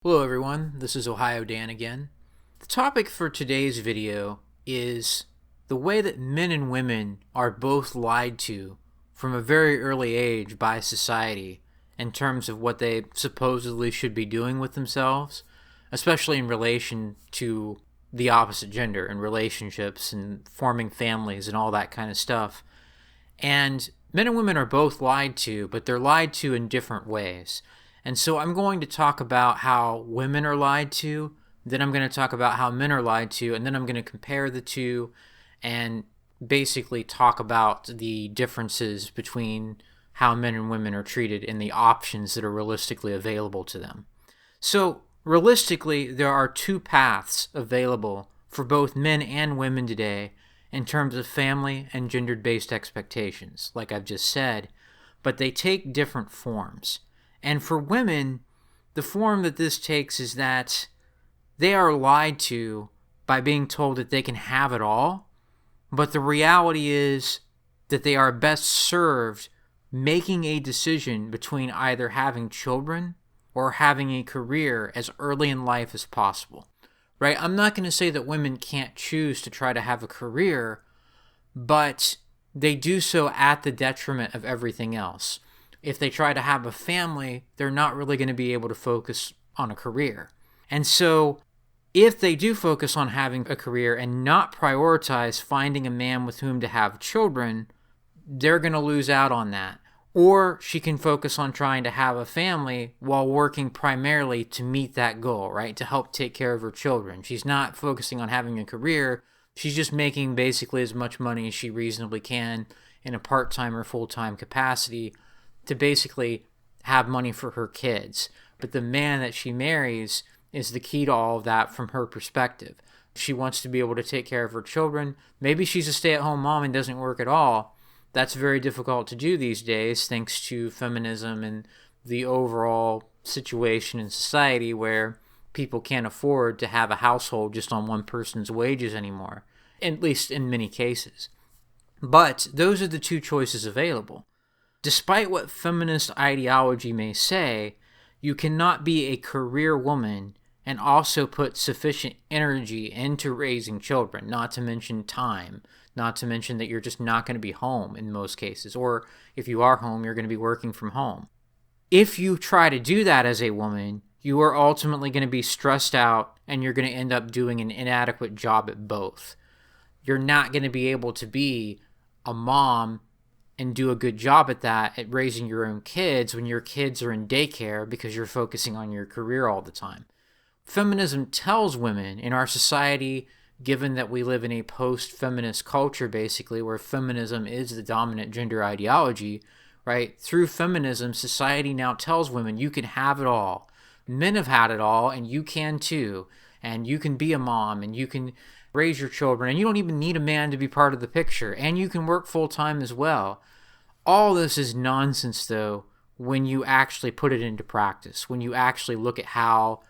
Hello everyone, this is Ohio Dan again. The topic for today's video is the way that men and women are both lied to from a very early age by society in terms of what they supposedly should be doing with themselves, especially in relation to the opposite gender and relationships and forming families and all that kind of stuff. And men and women are both lied to, but they're lied to in different ways. And so I'm going to talk about how women are lied to, then I'm going to talk about how men are lied to, and then I'm going to compare the two and basically talk about the differences between how men and women are treated and the options that are realistically available to them. So, realistically, there are two paths available for both men and women today in terms of family and gender-based expectations, like I've just said, but they take different forms. And for women, the form that this takes is that they are lied to by being told that they can have it all, but the reality is that they are best served making a decision between either having children or having a career as early in life as possible. Right? I'm not going to say that women can't choose to try to have a career, but they do so at the detriment of everything else. If they try to have a family, they're not really going to be able to focus on a career. And so if they do focus on having a career and not prioritize finding a man with whom to have children, they're going to lose out on that. Or she can focus on trying to have a family while working primarily to meet that goal, right? To help take care of her children. She's not focusing on having a career. She's just making basically as much money as she reasonably can in a part-time or full-time capacity to basically have money for her kids. But the man that she marries is the key to all of that from her perspective. She wants to be able to take care of her children. Maybe she's a stay-at-home mom and doesn't work at all. That's very difficult to do these days thanks to feminism and the overall situation in society where people can't afford to have a household just on one person's wages anymore, at least in many cases. But those are the two choices available. Despite what feminist ideology may say, you cannot be a career woman and also put sufficient energy into raising children, not to mention time, not to mention that you're just not going to be home in most cases, or if you are home, you're going to be working from home. If you try to do that as a woman, you are ultimately going to be stressed out and you're going to end up doing an inadequate job at both. You're not going to be able to be a mom and do a good job at that, at raising your own kids when your kids are in daycare because you're focusing on your career all the time. Feminism tells women in our society, given that we live in a post-feminist culture basically, where feminism is the dominant gender ideology, right? Through feminism, society now tells women you can have it all. Men have had it all and you can too. And you can be a mom and you can raise your children and you don't even need a man to be part of the picture, and you can work full-time as well. All this is nonsense, though, when you actually put it into practice, when you actually look at how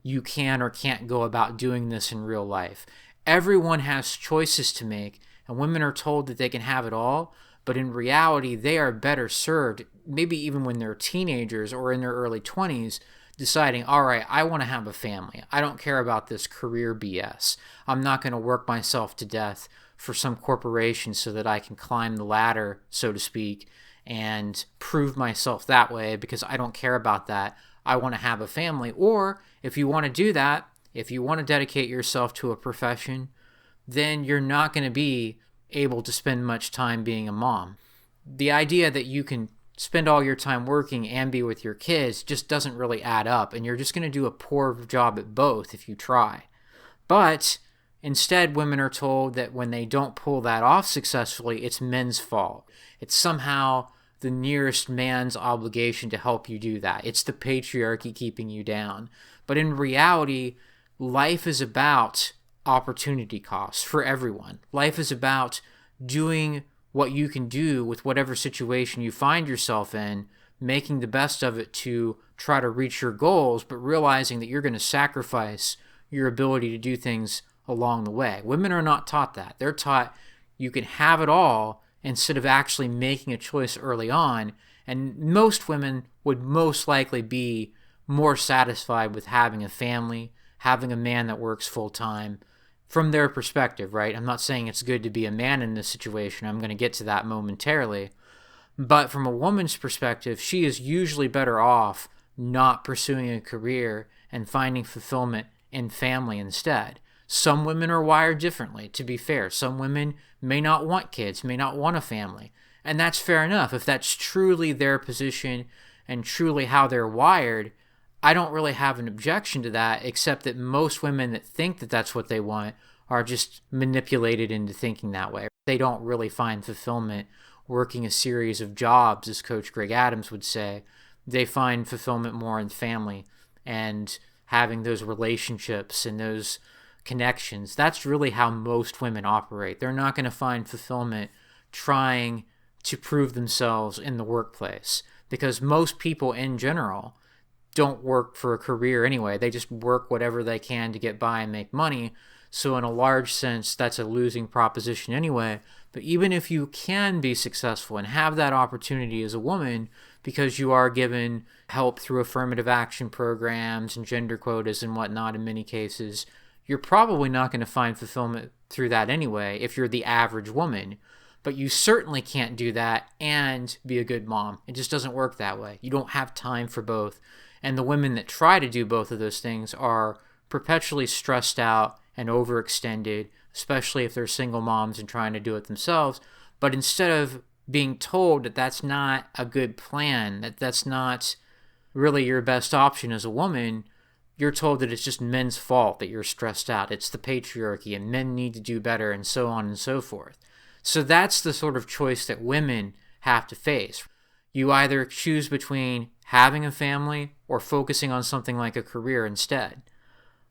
you can or can't go about doing this in real life. Everyone has choices to make, and women are told that they can have it all, but in reality, they are better served, maybe even when they're teenagers or in their early 20s, deciding, all right, I want to have a family. I don't care about this career BS. I'm not going to work myself to death for some corporation so that I can climb the ladder, so to speak, and prove myself that way because I don't care about that. I want to have a family. Or if you want to do that, if you want to dedicate yourself to a profession, then you're not going to be able to spend much time being a mom. The idea that you can spend all your time working and be with your kids just doesn't really add up, and you're just going to do a poor job at both if you try. But instead, women are told that when they don't pull that off successfully, it's men's fault. It's somehow the nearest man's obligation to help you do that. It's the patriarchy keeping you down. But in reality, life is about opportunity costs for everyone. Life is about doing what you can do with whatever situation you find yourself in, making the best of it to try to reach your goals, but realizing that you're going to sacrifice your ability to do things along the way. Women are not taught that. They're taught you can have it all instead of actually making a choice early on. And most women would most likely be more satisfied with having a family, having a man that works full time from their perspective, right? I'm not saying it's good to be a man in this situation. I'm going to get to that momentarily. But from a woman's perspective, she is usually better off not pursuing a career and finding fulfillment in family instead. Some women are wired differently, to be fair. Some women may not want kids, may not want a family. And that's fair enough. If that's truly their position and truly how they're wired, I don't really have an objection to that, except that most women that think that that's what they want are just manipulated into thinking that way. They don't really find fulfillment working a series of jobs, as Coach Greg Adams would say. They find fulfillment more in family and having those relationships and those connections. That's really how most women operate. They're not going to find fulfillment trying to prove themselves in the workplace, because most people in general don't work for a career anyway. They just work whatever they can to get by and make money. So in a large sense, that's a losing proposition anyway. But even if you can be successful and have that opportunity as a woman, because you are given help through affirmative action programs and gender quotas and whatnot in many cases, you're probably not going to find fulfillment through that anyway if you're the average woman. But you certainly can't do that and be a good mom. It just doesn't work that way. You don't have time for both. And the women that try to do both of those things are perpetually stressed out and overextended, especially if they're single moms and trying to do it themselves. But instead of being told that that's not a good plan, that that's not really your best option as a woman, you're told that it's just men's fault that you're stressed out. It's the patriarchy and men need to do better and so on and so forth. So that's the sort of choice that women have to face. You either choose between having a family or focusing on something like a career instead.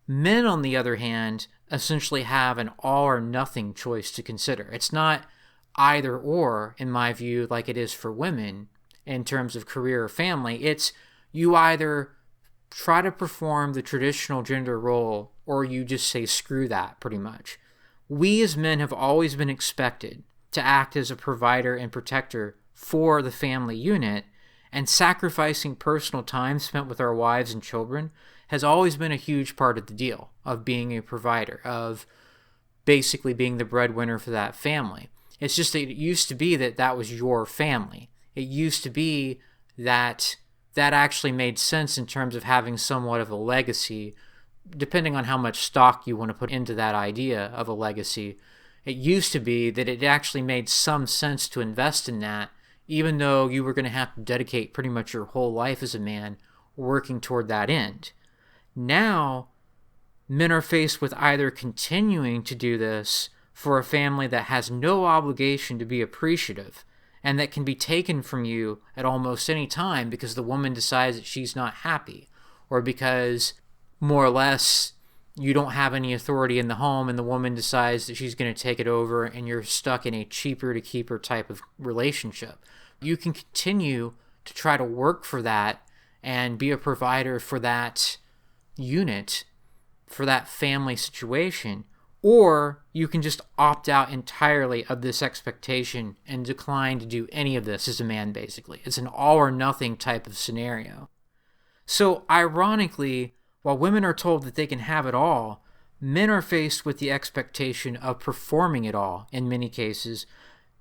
Men, on the other hand, essentially have an all or nothing choice to consider. It's not either or, in my view, like it is for women in terms of career or family. It's you either try to perform the traditional gender role or you just say screw that, pretty much. We as men have always been expected to act as a provider and protector for the family unit, and sacrificing personal time spent with our wives and children has always been a huge part of the deal of being a provider, of basically being the breadwinner for that family. It's just that it used to be that that was your family. It used to be that that actually made sense in terms of having somewhat of a legacy, depending on how much stock you want to put into that idea of a legacy. It used to be that it actually made some sense to invest in that, even though you were going to have to dedicate pretty much your whole life as a man working toward that end. Now, men are faced with either continuing to do this for a family that has no obligation to be appreciative and that can be taken from you at almost any time because the woman decides that she's not happy, or because more or less you don't have any authority in the home and the woman decides that she's going to take it over and you're stuck in a cheaper to keeper type of relationship. You can continue to try to work for that and be a provider for that unit, for that family situation, or you can just opt out entirely of this expectation and decline to do any of this as a man, basically. It's an all or nothing type of scenario. So ironically, while women are told that they can have it all, men are faced with the expectation of performing it all in many cases,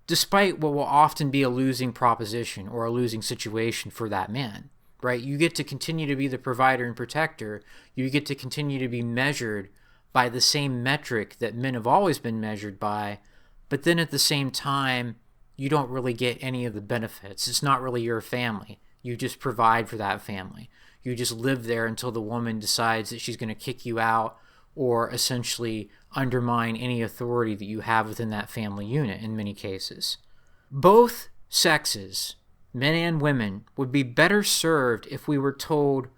despite what will often be a losing proposition or a losing situation for that man, right? You get to continue to be the provider and protector. You get to continue to be measured by the same metric that men have always been measured by, but then at the same time, you don't really get any of the benefits. It's not really your family. You just provide for that family. You just live there until the woman decides that she's going to kick you out or essentially undermine any authority that you have within that family unit in many cases. Both sexes, men and women, would be better served if we were told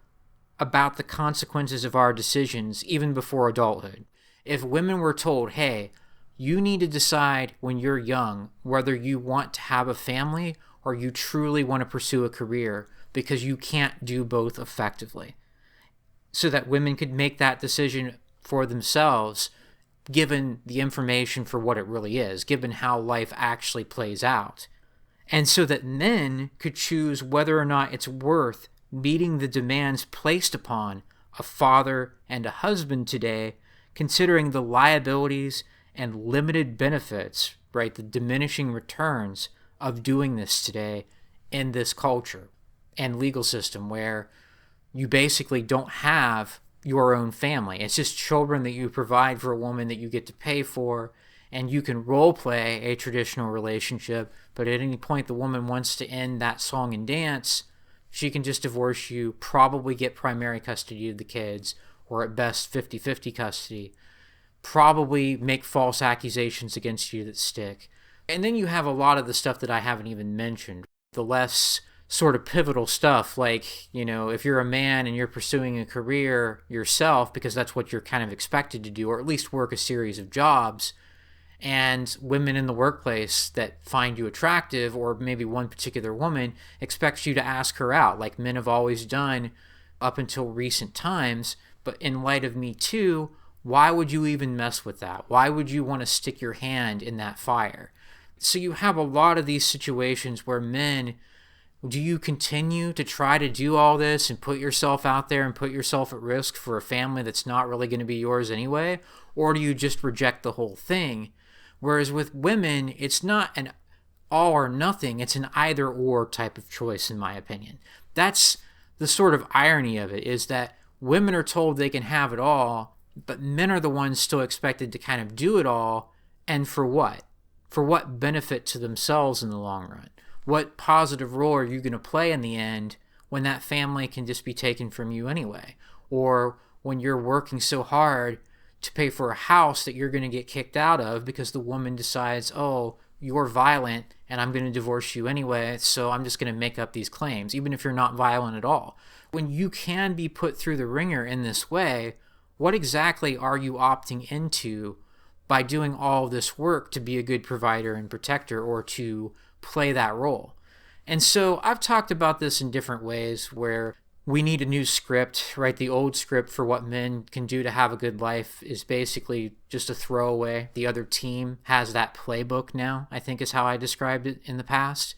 about the consequences of our decisions even before adulthood. If women were told, hey, you need to decide when you're young whether you want to have a family or you truly want to pursue a career, because you can't do both effectively, so that women could make that decision for themselves, given the information for what it really is, given how life actually plays out. And so that men could choose whether or not it's worth meeting the demands placed upon a father and a husband today, considering the liabilities and limited benefits, right, the diminishing returns of doing this today in this culture and legal system where you basically don't have your own family. It's just children that you provide for a woman that you get to pay for, and you can role play a traditional relationship, but at any point the woman wants to end that song and dance, she can just divorce you, probably get primary custody of the kids, or at best 50-50 custody, probably make false accusations against you that stick. And then you have a lot of the stuff that I haven't even mentioned, the less sort of pivotal stuff, like, if you're a man and you're pursuing a career yourself, because that's what you're kind of expected to do, or at least work a series of jobs, and women in the workplace that find you attractive, or maybe one particular woman expects you to ask her out, like men have always done up until recent times. But in light of Me Too, why would you even mess with that? Why would you want to stick your hand in that fire? So you have a lot of these situations where men, do you continue to try to do all this and put yourself out there and put yourself at risk for a family that's not really going to be yours anyway? Or do you just reject the whole thing? Whereas with women, it's not an all or nothing. It's an either or type of choice, in my opinion. That's the sort of irony of it, is that women are told they can have it all, but men are the ones still expected to kind of do it all. And for what? For what benefit to themselves in the long run? What positive role are you going to play in the end when that family can just be taken from you anyway? Or when you're working so hard to pay for a house that you're going to get kicked out of because the woman decides, oh, you're violent and I'm going to divorce you anyway, so I'm just going to make up these claims, even if you're not violent at all. When you can be put through the ringer in this way, what exactly are you opting into by doing all this work to be a good provider and protector, or to play that role? And so I've talked about this in different ways, where we need a new script, right? The old script for what men can do to have a good life is basically just a throwaway. The other team has that playbook now, I think is how I described it in the past.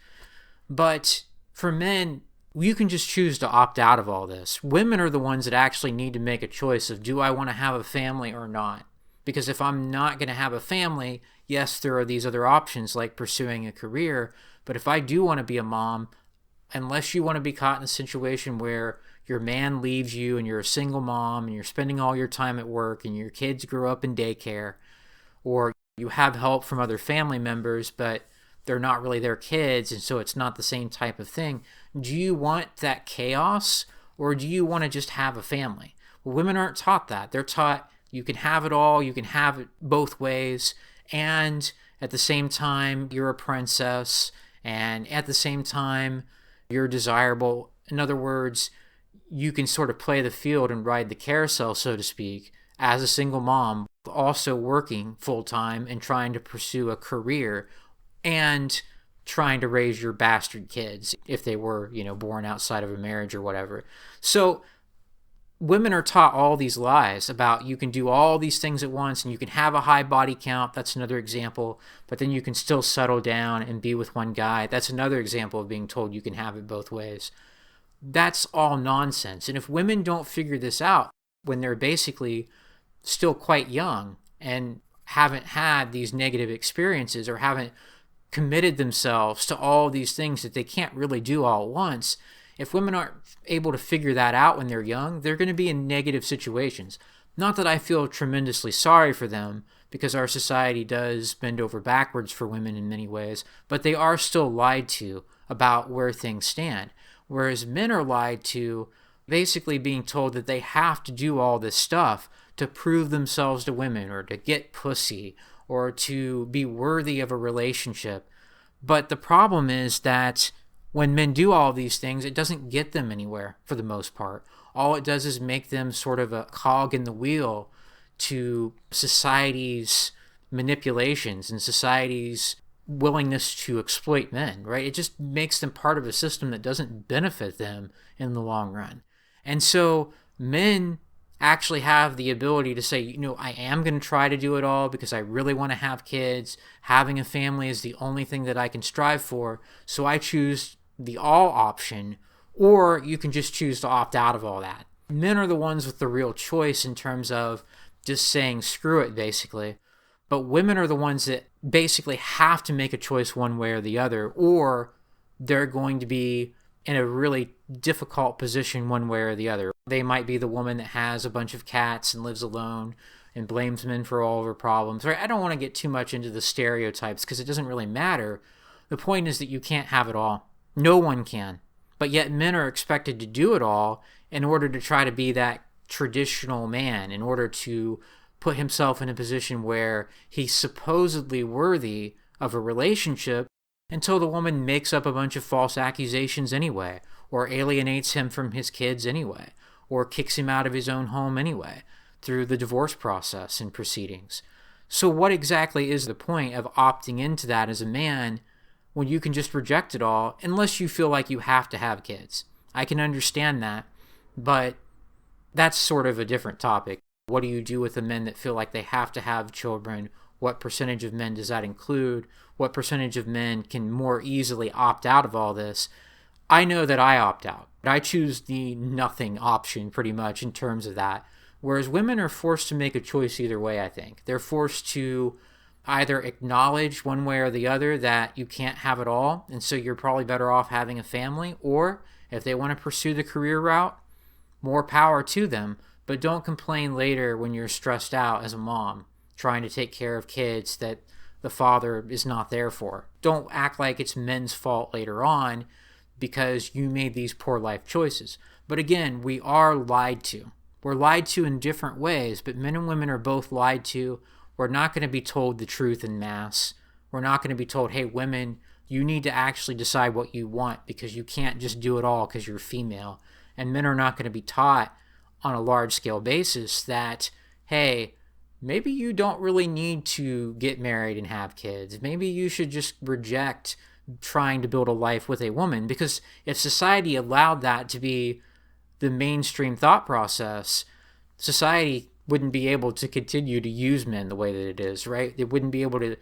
But for men, you can just choose to opt out of all this. Women are the ones that actually need to make a choice of, do I want to have a family or not? Because if I'm not going to have a family, yes, there are these other options like pursuing a career. But if I do want to be a mom, unless you want to be caught in a situation where your man leaves you and you're a single mom and you're spending all your time at work and your kids grow up in daycare, or you have help from other family members, but they're not really their kids, and so it's not the same type of thing. Do you want that chaos, or do you want to just have a family? Well, women aren't taught that. They're taught you can have it all, you can have it both ways, and at the same time, you're a princess, and at the same time, you're desirable. In other words, you can sort of play the field and ride the carousel, so to speak, as a single mom, also working full-time and trying to pursue a career and trying to raise your bastard kids if they were, born outside of a marriage or whatever. So women are taught all these lies about you can do all these things at once and you can have a high body count. That's another example. But then you can still settle down and be with one guy. That's another example of being told you can have it both ways. That's all nonsense. And if women don't figure this out when they're basically still quite young and haven't had these negative experiences, or haven't committed themselves to all these things that they can't really do all at once, if women aren't able to figure that out when they're young, they're going to be in negative situations. Not that I feel tremendously sorry for them, because our society does bend over backwards for women in many ways, but they are still lied to about where things stand. Whereas men are lied to, basically being told that they have to do all this stuff to prove themselves to women, or to get pussy, or to be worthy of a relationship. But the problem is that when men do all these things, it doesn't get them anywhere for the most part. All it does is make them sort of a cog in the wheel to society's manipulations and society's willingness to exploit men, right? It just makes them part of a system that doesn't benefit them in the long run. And so men actually have the ability to say, I am going to try to do it all because I really want to have kids. Having a family is the only thing that I can strive for. So I choose the all option or you can just choose to opt out of all that. Men are the ones with the real choice in terms of just saying screw it, basically. But women are the ones that basically have to make a choice one way or the other, or they're going to be in a really difficult position one way or the other. They might be the woman that has a bunch of cats and lives alone and blames men for all of her problems. Right? I don't want to get too much into the stereotypes because it doesn't really matter. The point is that you can't have it all. No one can. But yet men are expected to do it all in order to try to be that traditional man, in order to put himself in a position where he's supposedly worthy of a relationship until the woman makes up a bunch of false accusations anyway, or alienates him from his kids anyway, or kicks him out of his own home anyway through the divorce process and proceedings. So what exactly is the point of opting into that as a man when you can just reject it all unless you feel like you have to have kids? I can understand that, but that's sort of a different topic. What do you do with the men that feel like they have to have children? What percentage of men does that include? What percentage of men can more easily opt out of all this? I know that I opt out. I choose the nothing option pretty much in terms of that. Whereas women are forced to make a choice either way, I think. They're forced to either acknowledge one way or the other that you can't have it all, and so you're probably better off having a family, or if they want to pursue the career route, more power to them. But don't complain later when you're stressed out as a mom trying to take care of kids that the father is not there for. Don't act like it's men's fault later on because you made these poor life choices. But again, we are lied to. We're lied to in different ways, but men and women are both lied to. We're not going to be told the truth en masse. We're not going to be told, hey, women, you need to actually decide what you want because you can't just do it all because you're female. And men are not going to be taught on a large scale basis that, hey, maybe you don't really need to get married and have kids. Maybe you should just reject trying to build a life with a woman, because if society allowed that to be the mainstream thought process, society wouldn't be able to continue to use men the way that it is, right? It wouldn't be able to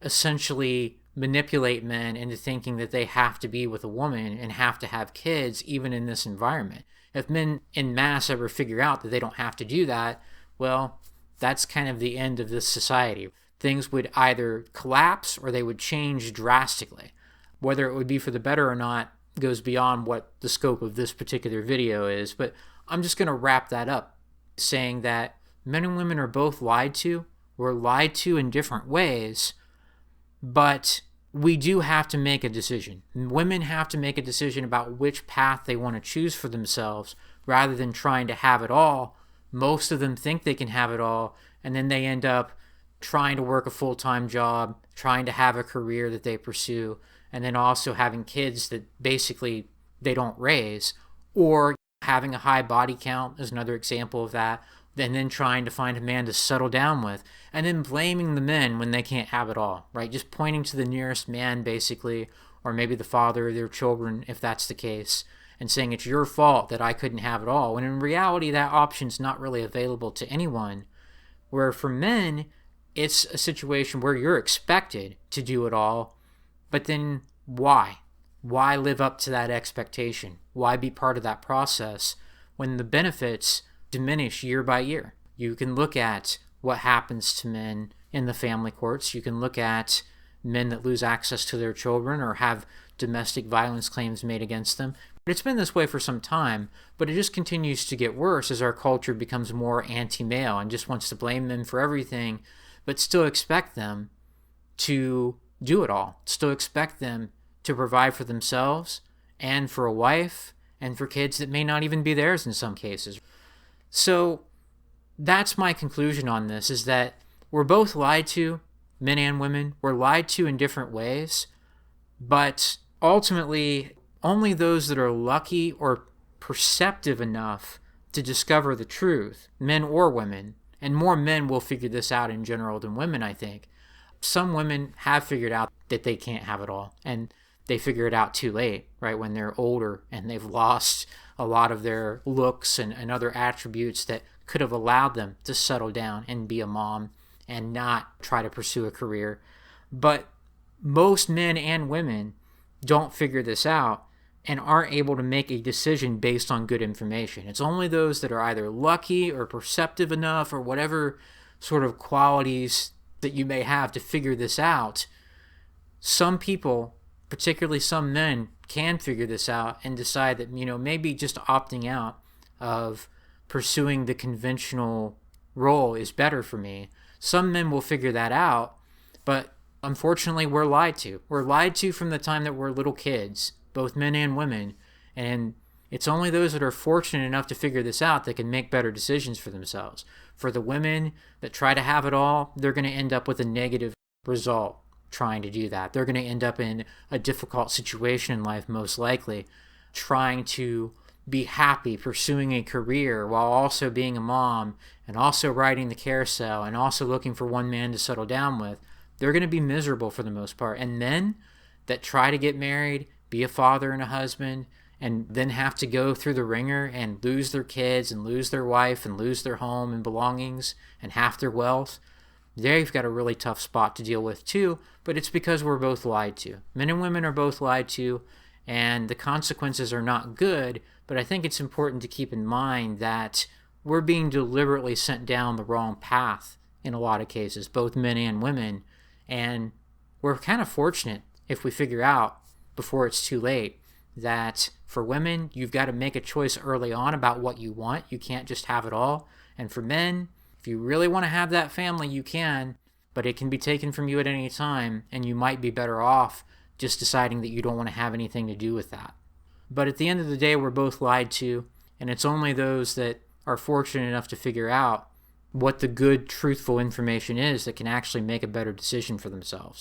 essentially manipulate men into thinking that they have to be with a woman and have to have kids even in this environment. If men en masse ever figure out that they don't have to do that, well, that's kind of the end of this society. Things would either collapse or they would change drastically. Whether it would be for the better or not goes beyond what the scope of this particular video is, but I'm just going to wrap that up saying that men and women are both lied to. We're lied to in different ways, but we do have to make a decision. Women have to make a decision about which path they want to choose for themselves rather than trying to have it all. Most of them think they can have it all, and then they end up trying to work a full-time job, trying to have a career that they pursue, and then also having kids that basically they don't raise, or having a high body count is another example of that, and then trying to find a man to settle down with, and then blaming the men when they can't have it all, right? Just pointing to the nearest man, basically, or maybe the father of their children, if that's the case, and saying it's your fault that I couldn't have it all, when in reality that option's not really available to anyone. Where for men, it's a situation where you're expected to do it all, but then why? Why live up to that expectation? Why be part of that process when the benefits diminish year by year? You can look at what happens to men in the family courts. You can look at men that lose access to their children or have domestic violence claims made against them. It's been this way for some time, but it just continues to get worse as our culture becomes more anti-male and just wants to blame them for everything, but still expect them to do it all. Still expect them to provide for themselves and for a wife and for kids that may not even be theirs in some cases. So that's my conclusion on this, is that we're both lied to, men and women. We're lied to in different ways, but ultimately only those that are lucky or perceptive enough to discover the truth, men or women, and more men will figure this out in general than women, I think. Some women have figured out that they can't have it all, and they figure it out too late, right, when they're older and they've lost a lot of their looks and other attributes that could have allowed them to settle down and be a mom and not try to pursue a career. But most men and women don't figure this out and aren't able to make a decision based on good information. It's only those that are either lucky or perceptive enough or whatever sort of qualities that you may have to figure this out. Some people, particularly some men, can figure this out and decide that, maybe just opting out of pursuing the conventional role is better for me. Some men will figure that out, but unfortunately we're lied to. We're lied to from the time that we're little kids, both men and women, and it's only those that are fortunate enough to figure this out that can make better decisions for themselves. For the women that try to have it all, they're going to end up with a negative result trying to do that. They're going to end up in a difficult situation in life, most likely, trying to be happy, pursuing a career while also being a mom and also riding the carousel and also looking for one man to settle down with. They're going to be miserable for the most part. And men that try to get married, be a father and a husband, and then have to go through the ringer and lose their kids and lose their wife and lose their home and belongings and half their wealth, they've got a really tough spot to deal with too, but it's because we're both lied to. Men and women are both lied to, and the consequences are not good, but I think it's important to keep in mind that we're being deliberately sent down the wrong path in a lot of cases, both men and women, and we're kind of fortunate if we figure out before it's too late that for women, you've got to make a choice early on about what you want. You can't just have it all. And for men, if you really want to have that family, you can, but it can be taken from you at any time, and you might be better off just deciding that you don't want to have anything to do with that. But at the end of the day, we're both lied to, and it's only those that are fortunate enough to figure out what the good, truthful information is that can actually make a better decision for themselves.